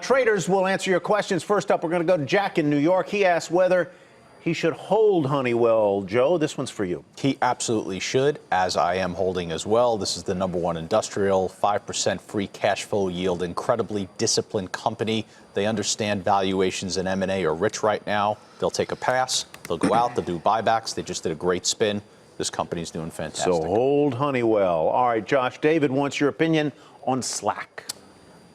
Traders will answer your questions. First up, we're going to go to Jack in New York. He asked whether he should hold Honeywell. Joe, this one's for you. He absolutely should, as I am holding as well. This is the #1 industrial, 5% free cash flow yield, incredibly disciplined company. They understand valuations in M&A are rich right now. They'll take a pass. They'll go out. They'll do buybacks. They just did a great spin. This company's doing fantastic. So hold Honeywell. All right, Josh, David wants your opinion on Slack.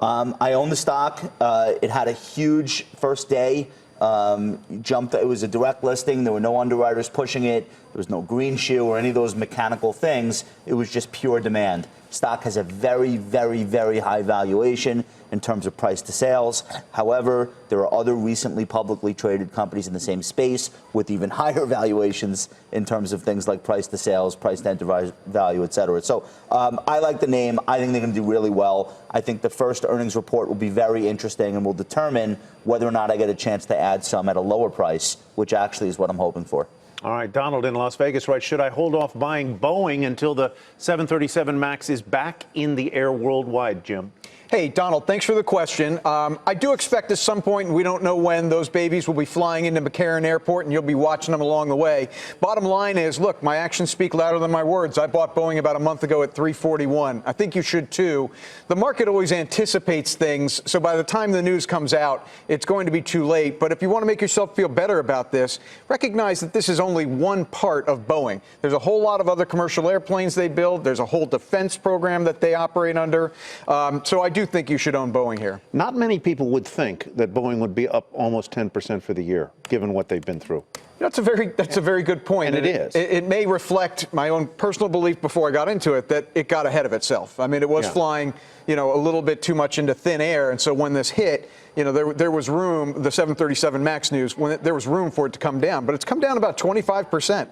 I own the stock. It had a huge first day. Jumped. It was a direct listing. There were no underwriters pushing it. There was no green shoe or any of those mechanical things. It was just pure demand. Stock has a very, very, very high valuation in terms of price to sales. However, there are other recently publicly traded companies in the same space with even higher valuations in terms of things like price to sales, price to enterprise value, et cetera. So I like the name. I think they're going to do really well. I think the first earnings report will be very interesting and will determine whether or not I get a chance to add some at a lower price, which actually is what I'm hoping for. All right, Donald in Las Vegas writes, should I hold off buying Boeing until the 737 MAX is back in the air worldwide, Jim? Hey, Donald, thanks for the question. I do expect at some point, and we don't know when, those babies will be flying into McCarran Airport, and you'll be watching them along the way. Bottom line is, look, my actions speak louder than my words. I bought Boeing about a month ago at $341. I think you should, too. The market always anticipates things, so by the time the news comes out, it's going to be too late. But if you want to make yourself feel better about this, recognize that this is only one part of Boeing. There's a whole lot of other commercial airplanes they build. There's a whole defense program that they operate under. So I do think you should own Boeing here. Not many people would think that Boeing would be up almost 10% for the year, given what they've been through. That's a very good point. And it is. It may reflect my own personal belief before I got into it that it got ahead of itself. I mean, it was flying, a little bit too much into thin air, and so when this hit, there was room. The 737 MAX news, there was room for it to come down, but it's come down about 25%.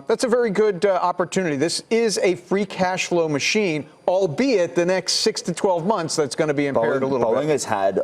That's a very good opportunity. This is a free cash flow machine, albeit the next 6 to 12 months that's going to be impaired a little bit. Boeing has had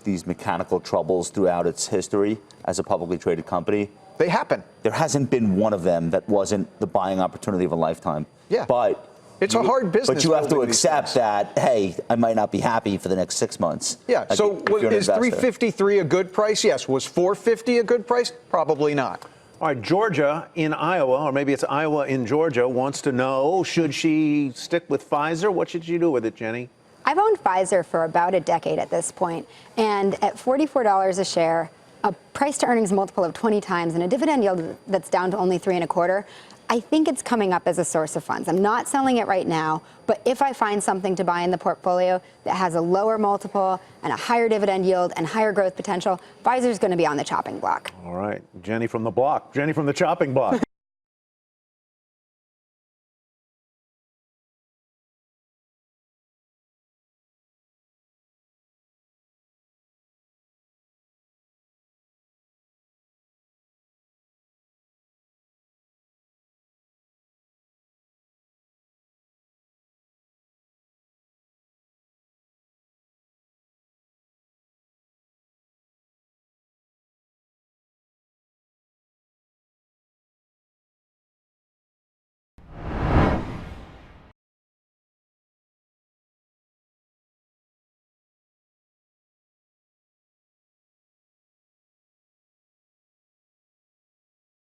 these mechanical troubles throughout its history as a publicly traded company. They happen. There hasn't been one of them that wasn't the buying opportunity of a lifetime. Yeah. But it's a hard business. But you have to accept that, hey, I might not be happy for the next 6 months. Yeah. Like, so is $353 a good price? Yes. Was $450 a good price? Probably not. All right, Georgia in Iowa, or maybe it's Iowa in Georgia, wants to know, should she stick with Pfizer? What should she do with it, Jenny? I've owned Pfizer for about a decade at this point, and at $44 a share, a price to earnings multiple of 20 times, and a dividend yield that's down to only 3.25, I think it's coming up as a source of funds. I'm not selling it right now, but if I find something to buy in the portfolio that has a lower multiple and a higher dividend yield and higher growth potential, Pfizer's going to be on the chopping block. All right, Jenny from the block. Jenny from the chopping block.